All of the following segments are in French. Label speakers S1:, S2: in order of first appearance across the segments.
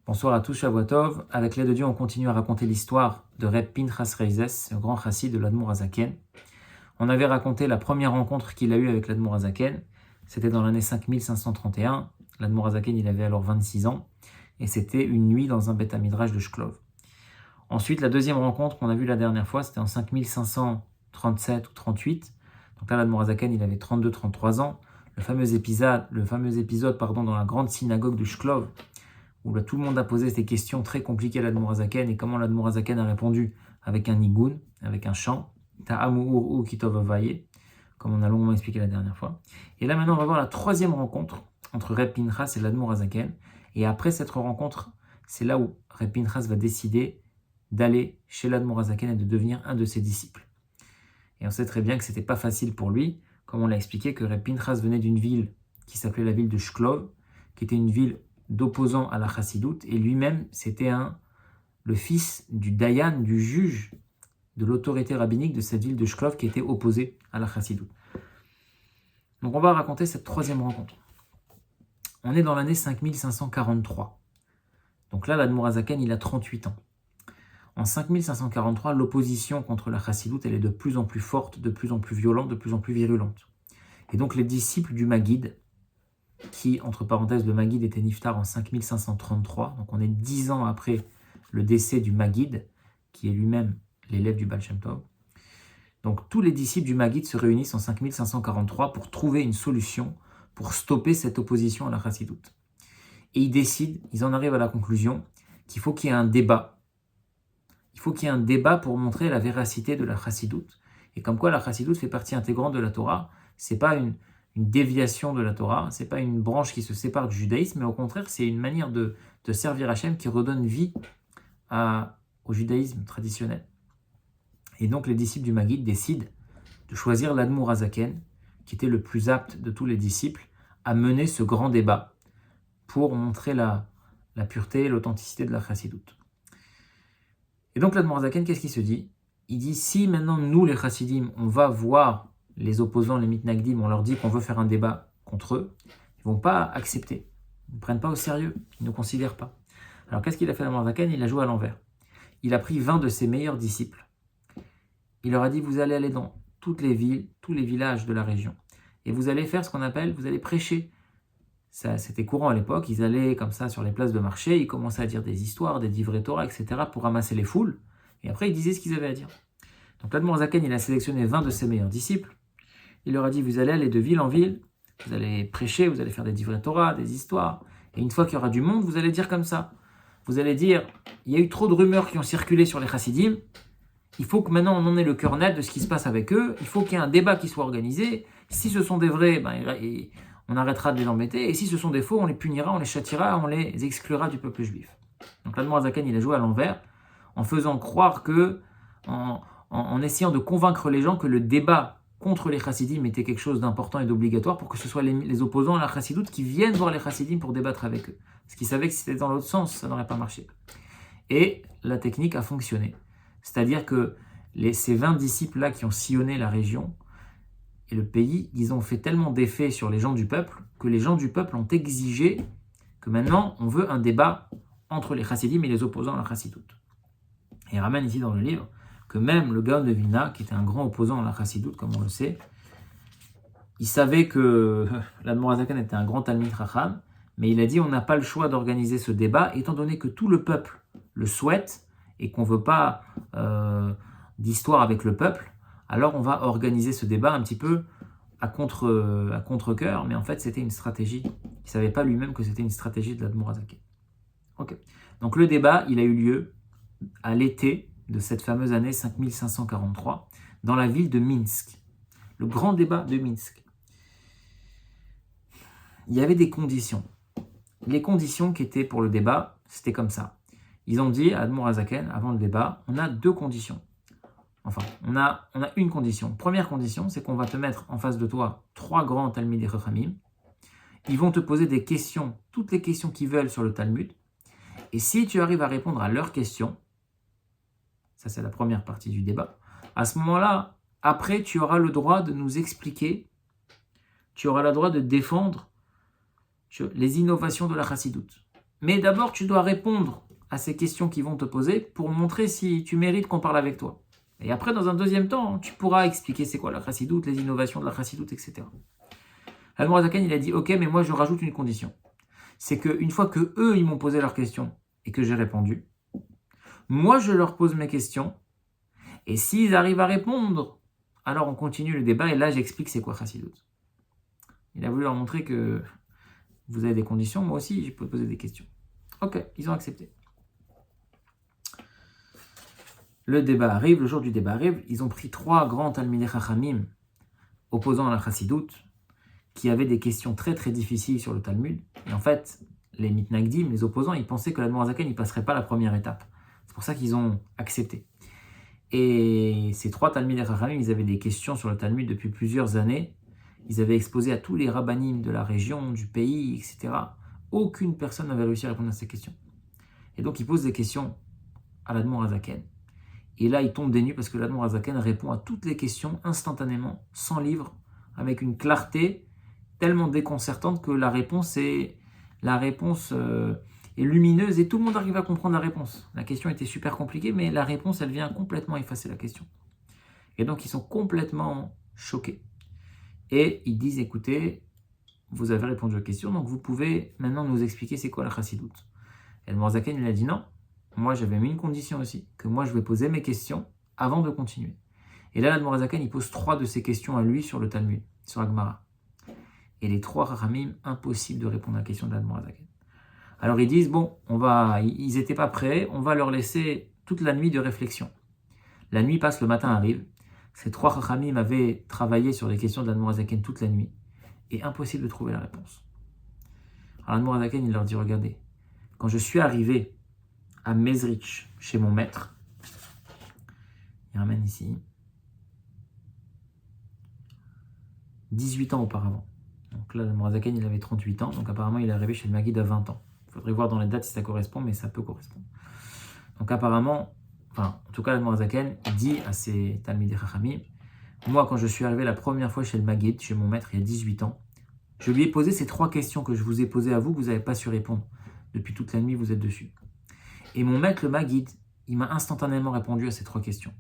S1: Bonsoir à tous, Shavua Tov. Avec l'aide de Dieu, on continue à raconter l'histoire de Reb Pinchas Reizes, le grand chassid de l'Admour HaZaken. On avait raconté la première rencontre qu'il a eue avec l'Admour HaZaken. C'était dans l'année 5531. L'Admour HaZaken, il avait alors 26 ans. Et c'était une nuit dans un Beth Midrash de Shklov. Ensuite, la deuxième rencontre qu'on a vue la dernière fois, c'était en 5537 ou 38. Donc là, l'Admour HaZaken, il avait 32-33 ans. Le fameux épisode dans la grande synagogue de Shklov, où là, tout le monde a posé des questions très compliquées à l'Admour HaZaken, et comment l'Admour HaZaken a répondu avec un nigun, avec un chant, Ta'amu Ur Kitov Avaye, comme on a longuement expliqué la dernière fois. Et là maintenant, on va voir la troisième rencontre entre Reb Pinchas et l'Admour HaZaken. Et après cette rencontre, c'est là où Reb Pinchas va décider d'aller chez l'Admour HaZaken et de devenir un de ses disciples. Et on sait très bien que c'était pas facile pour lui, comme on l'a expliqué, que Reb Pinchas venait d'une ville qui s'appelait la ville de Shklov, qui était une ville d'opposants à la chassidoute, et lui-même, c'était le fils du dayan, du juge de l'autorité rabbinique de cette ville de Shklov qui était opposée à la chassidoute. Donc on va raconter cette troisième rencontre. On est dans l'année 5543. Donc là, l'Admour HaZaken, il a 38 ans. En 5543, l'opposition contre la chassidoute, elle est de plus en plus forte, de plus en plus violente, de plus en plus virulente. Et donc les disciples du Maguide, qui, entre parenthèses, le Maguide était niftar en 5533, donc on est 10 ans après le décès du Maguide, qui est lui-même l'élève du Baal Shem Tov. Donc tous les disciples du Maguide se réunissent en 5543 pour trouver une solution pour stopper cette opposition à la chassidoute. Et ils en arrivent à la conclusion qu'il faut qu'il y ait un débat. Il faut qu'il y ait un débat pour montrer la véracité de la chassidoute. Et comme quoi la chassidoute fait partie intégrante de la Torah, c'est pas une déviation de la Torah, c'est pas une branche qui se sépare du judaïsme, mais au contraire, c'est une manière de servir Hachem qui redonne vie au judaïsme traditionnel. Et donc les disciples du Maguide décident de choisir l'Admour HaZaken, qui était le plus apte de tous les disciples, à mener ce grand débat pour montrer la pureté et l'authenticité de la chassidoute. Et donc l'Admour HaZaken, qu'est-ce qu'il se dit? Il dit, si maintenant nous les chassidim, on va voir les opposants, les mitnagdim, on leur dit qu'on veut faire un débat contre eux, ils ne vont pas accepter, ils ne prennent pas au sérieux, ils ne nous considèrent pas. Alors qu'est-ce qu'il a fait l'Admour HaZaken? Il a joué à l'envers. Il a pris 20 de ses meilleurs disciples. Il leur a dit, vous allez aller dans toutes les villes, tous les villages de la région, et vous allez faire ce qu'on appelle, vous allez prêcher. Ça, c'était courant à l'époque, ils allaient comme ça sur les places de marché, ils commençaient à dire des histoires, des divrei Torah, etc. pour ramasser les foules, et après ils disaient ce qu'ils avaient à dire. Donc l'Admour HaZaken, il a sélectionné 20 de ses meilleurs disciples. Il leur a dit, vous allez aller de ville en ville, vous allez prêcher, vous allez faire des divrei Torah, des histoires. Et une fois qu'il y aura du monde, vous allez dire comme ça. Vous allez dire, il y a eu trop de rumeurs qui ont circulé sur les chassidim, il faut que maintenant on en ait le cœur net de ce qui se passe avec eux, il faut qu'il y ait un débat qui soit organisé. Si ce sont des vrais, on arrêtera de les embêter. Et si ce sont des faux, on les punira, on les châtira, on les exclura du peuple juif. Donc l'Admour HaZaken, il a joué à l'envers, en faisant croire que, en essayant de convaincre les gens que le débat contre les chassidim était quelque chose d'important et d'obligatoire pour que ce soit les opposants à la chassidoute qui viennent voir les chassidim pour débattre avec eux. Parce qu'ils savaient que si c'était dans l'autre sens, ça n'aurait pas marché. Et la technique a fonctionné. C'est-à-dire que ces 20 disciples-là qui ont sillonné la région et le pays, ils ont fait tellement d'effet sur les gens du peuple que les gens du peuple ont exigé que maintenant on veut un débat entre les chassidim et les opposants à la chassidoute. Et il ramène ici dans le livre que même le Gaon de Vilna, qui était un grand opposant à la chassidoute, comme on le sait, il savait que l'Admour HaZaken était un grand Talmid Chacham, mais il a dit on n'a pas le choix d'organiser ce débat, étant donné que tout le peuple le souhaite et qu'on ne veut pas d'histoire avec le peuple, alors on va organiser ce débat un petit peu à contre-cœur, mais en fait c'était une stratégie. Il ne savait pas lui-même que c'était une stratégie de l'Admour HaZaken. Okay. Donc le débat, il a eu lieu à l'été de cette fameuse année 5543, dans la ville de Minsk. Le grand débat de Minsk. Il y avait des conditions. Les conditions qui étaient pour le débat, c'était comme ça. Ils ont dit à Admour HaZaken, avant le débat, on a deux conditions. Enfin, on a une condition. Première condition, c'est qu'on va te mettre en face de toi 3 grands Talmidei Chachamim. Ils vont te poser des questions, toutes les questions qu'ils veulent sur le Talmud. Et si tu arrives à répondre à leurs questions, ça c'est la première partie du débat, à ce moment-là, après, tu auras le droit de nous expliquer, tu auras le droit de défendre les innovations de la chassidoute. Mais d'abord, tu dois répondre à ces questions qui vont te poser pour montrer si tu mérites qu'on parle avec toi. Et après, dans un deuxième temps, tu pourras expliquer c'est quoi la chassidoute, les innovations de la chassidoute, etc. L'Admour HaZaken, il a dit, ok, mais moi je rajoute une condition. C'est qu'une fois que eux, ils m'ont posé leurs questions et que j'ai répondu, moi je leur pose mes questions, et s'ils arrivent à répondre, alors on continue le débat, et là j'explique c'est quoi chassidoute. Il a voulu leur montrer que vous avez des conditions, moi aussi je peux poser des questions. Ok, ils ont accepté. Le débat arrive, le jour du débat arrive, ils ont pris 3 grands Talmidei Chachamim opposant à la chassidoute, qui avaient des questions très très difficiles sur le Talmud. Et en fait, les mitnagdim, les opposants, ils pensaient que l'Admour HaZaken ne passerait pas la première étape. C'est pour ça qu'ils ont accepté. Et ces 3 Talmidei Chachamim, ils avaient des questions sur le Talmud depuis plusieurs années. Ils avaient exposé à tous les rabbanim de la région, du pays, etc. Aucune personne n'avait réussi à répondre à ces questions. Et donc ils posent des questions à l'Admour HaZaken. Et là, ils tombent des nues parce que l'Admour HaZaken répond à toutes les questions instantanément, sans livre, avec une clarté tellement déconcertante que la réponse est lumineuse et tout le monde arrive à comprendre la réponse. La question était super compliquée, mais la réponse, elle vient complètement effacer la question. Et donc, ils sont complètement choqués. Et ils disent, écoutez, vous avez répondu aux questions, donc vous pouvez maintenant nous expliquer c'est quoi la chassidoute. Et l'Admour HaZaken, il a dit non. Moi, j'avais mis une condition aussi, que moi, je vais poser mes questions avant de continuer. Et là, l'Admour HaZaken, il pose 3 de ses questions à lui sur le Talmud, sur la Gemara. Et les 3 Chachamim, impossible de répondre à la question de l'Admour HaZaken. Alors ils disent, bon, ils n'étaient pas prêts, on va leur laisser toute la nuit de réflexion. La nuit passe, le matin arrive. Ces 3 Chachamim avaient travaillé sur les questions de l'Admour HaZaken toute la nuit. Et impossible de trouver la réponse. Alors l'Admour HaZaken, il leur dit, regardez, quand je suis arrivé à Mezrich, chez mon maître, il ramène ici, 18 ans auparavant. Donc là, l'Admour HaZaken, il avait 38 ans, donc apparemment, il est arrivé chez le Maguide à 20 ans. Il faudrait voir dans les dates si ça correspond, mais ça peut correspondre. Donc apparemment, en tout cas, l'Admour HaZaken, il dit à ses Talmidei Chachamim, moi, quand je suis arrivé la première fois chez le Maguide, chez mon maître, il y a 18 ans, je lui ai posé ces 3 questions que je vous ai posées à vous, que vous n'avez pas su répondre. Depuis toute la nuit, vous êtes dessus. Et mon maître, le Maguide, il m'a instantanément répondu à ces 3 questions.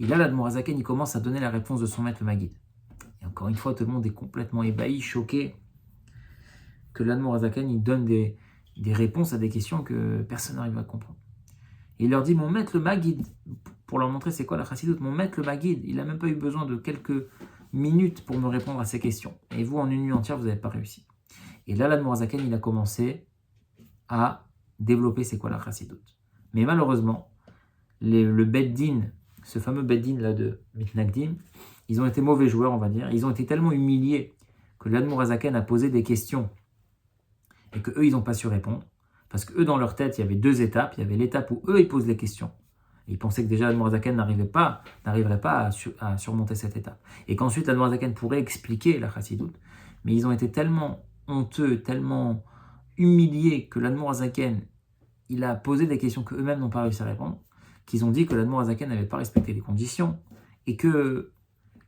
S1: Et là, l'Admour HaZaken, il commence à donner la réponse de son maître, le Maguide. Et encore une fois, tout le monde est complètement ébahi, choqué, que l'Admour HaZaken, il donne des réponses à des questions que personne n'arrive à comprendre. Et il leur dit, mon maître, le Maguide, pour leur montrer c'est quoi la chassidoute, mon maître, le Maguide, il n'a même pas eu besoin de quelques minutes pour me répondre à ces questions. Et vous, en une nuit entière, vous n'avez pas réussi. Et là, l'Admour HaZaken, il a commencé à développer c'est quoi la chassidoute. Mais malheureusement, le Beddin, ce fameux Beddin là de Mitnagdim, ils ont été mauvais joueurs, on va dire. Ils ont été tellement humiliés que l'Admour HaZaken a posé des questions et qu'eux, ils n'ont pas su répondre. Parce qu'eux, dans leur tête, il y avait 2 étapes. Il y avait l'étape où eux, ils posent les questions. Et ils pensaient que déjà l'Admour HaZaken n'arriverait pas à surmonter cette étape. Et qu'ensuite, l'Admour HaZaken pourrait expliquer la chassidoute. Mais ils ont été tellement honteux, tellement humiliés que l'Admour HaZaken, il a posé des questions qu'eux-mêmes n'ont pas réussi à répondre, qu'ils ont dit que l'Admour HaZaken n'avait pas respecté les conditions et que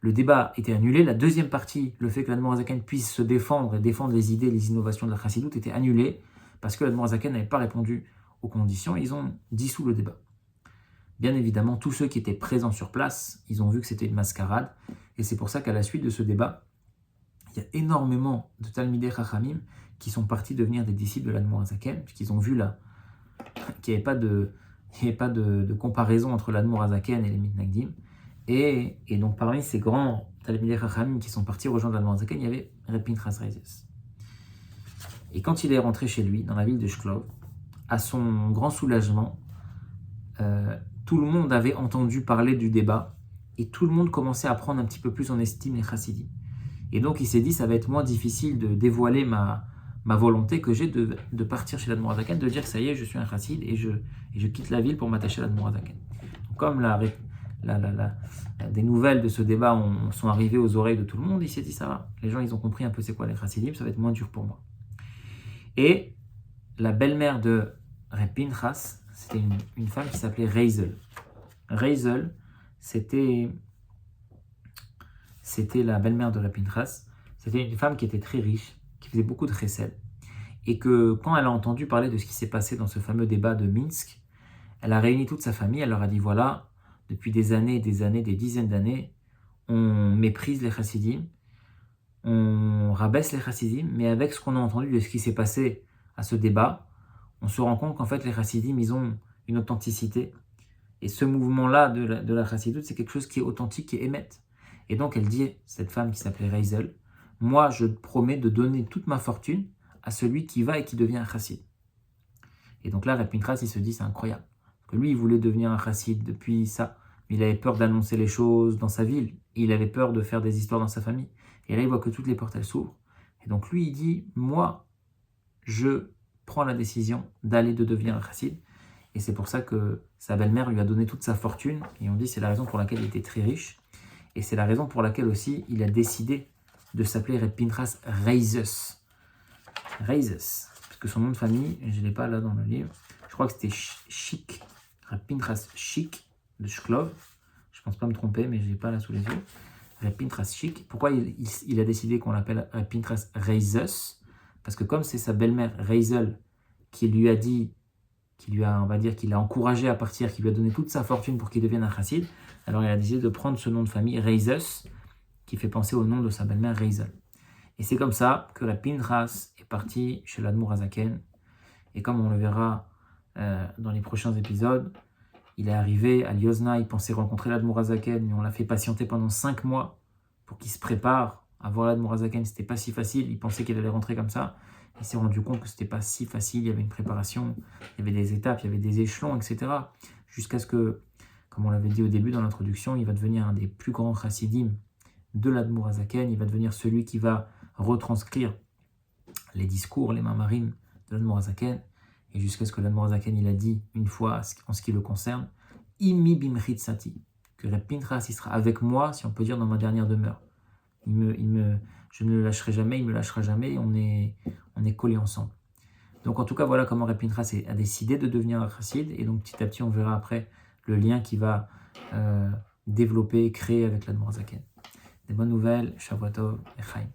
S1: le débat était annulé. La deuxième partie, le fait que l'Admour HaZaken puisse se défendre et défendre les idées, les innovations de la chassidoute, était annulé parce que l'Admour HaZaken n'avait pas répondu aux conditions et ils ont dissous le débat. Bien évidemment, tous ceux qui étaient présents sur place, ils ont vu que c'était une mascarade et c'est pour ça qu'à la suite de ce débat, il y a énormément de Talmidei Chachamim qui sont partis devenir des disciples de l'Admour HaZaken puisqu'ils ont vu là qu'il n'y avait pas de comparaison entre l'Admour HaZaken et les Mitnagdim. Et donc parmi ces grands Talmidei Chachamim qui sont partis rejoindre l'Admour HaZaken, il y avait Reb Pinchas Reizes. Et quand il est rentré chez lui, dans la ville de Shklov, à son grand soulagement, tout le monde avait entendu parler du débat et tout le monde commençait à prendre un petit peu plus en estime les chassidim. Et donc il s'est dit, ça va être moins difficile de dévoiler ma volonté que j'ai de partir chez l'Admour HaZaken, de dire que ça y est, je suis un chassid et je quitte la ville pour m'attacher à l'Admour HaZaken. Comme des nouvelles de ce débat sont arrivées aux oreilles de tout le monde, il s'est dit, ça va, les gens ils ont compris un peu c'est quoi les chassidim, ça va être moins dur pour moi. Et la belle-mère de Reb Pinchas, c'était une femme qui s'appelait Reizel. Reizel, c'était la belle-mère de Reb Pinchas. C'était une femme qui était très riche, qui faisait beaucoup de chesed. et que quand elle a entendu parler de ce qui s'est passé dans ce fameux débat de Minsk, elle a réuni toute sa famille, elle leur a dit voilà, depuis des années, des dizaines d'années, on méprise les chassidim, on rabaisse les chassidim, mais avec ce qu'on a entendu de ce qui s'est passé à ce débat, on se rend compte qu'en fait les chassidim, ils ont une authenticité. Et ce mouvement-là de la chassidoute, c'est quelque chose qui est authentique, qui est émette. Et donc elle dit, cette femme qui s'appelait Reisel, moi je promets de donner toute ma fortune à celui qui va et qui devient un chassid. Et donc là, Reb Pinchas, il se dit, c'est incroyable. Parce que lui, il voulait devenir un chassid depuis ça. Mais il avait peur d'annoncer les choses dans sa ville. Et il avait peur de faire des histoires dans sa famille. Et là, il voit que toutes les portes, elles s'ouvrent. Et donc lui, il dit, moi, je prends la décision de devenir un chassid. Et c'est pour ça que sa belle-mère lui a donné toute sa fortune. Et on dit, c'est la raison pour laquelle il était très riche. Et c'est la raison pour laquelle aussi, il a décidé de s'appeler Reb Pinchas Reizes. Reizes. Parce que son nom de famille, je ne l'ai pas là dans le livre, je crois que c'était Chic, Reb Pinchas Chic de Shklov. Je ne pense pas me tromper, mais je ne l'ai pas là sous les yeux. Reb Pinchas Chic. Pourquoi il a décidé qu'on l'appelle Reb Pinchas Reizes? Parce que comme c'est sa belle-mère Reisel qui lui a dit, on va dire, qui l'a encouragé à partir, qui lui a donné toute sa fortune pour qu'il devienne un chassid, alors il a décidé de prendre ce nom de famille Reizes, qui fait penser au nom de sa belle-mère Reisel. Et c'est comme ça que Reb Pinchas est parti chez l'Admour Hazaken. Et comme on le verra dans les prochains épisodes, il est arrivé à Liozna, il pensait rencontrer l'Admour Hazaken, mais on l'a fait patienter pendant 5 mois pour qu'il se prépare à voir l'Admour Hazaken. C'était pas si facile, il pensait qu'il allait rentrer comme ça. Il s'est rendu compte que c'était pas si facile, il y avait une préparation, il y avait des étapes, il y avait des échelons, etc. Jusqu'à ce que, comme on l'avait dit au début dans l'introduction, il va devenir un des plus grands chassidim de l'Admour Hazaken. Il va devenir celui qui va retranscrire les discours, les mamarim de l'Admour Hazaken, et jusqu'à ce que l'Admour Hazaken il a dit une fois en ce qui le concerne, Imi bimchit sati, que Reb Pinchas il sera avec moi, si on peut dire, dans ma dernière demeure. Je ne le lâcherai jamais, il ne me lâchera jamais, et on est collés ensemble. Donc en tout cas, voilà comment Reb Pinchas a décidé de devenir un chassid, et donc petit à petit on verra après le lien qu'il va développer, créer avec l'Admour Hazaken. Des bonnes nouvelles, Shavuot Tov et Chaim.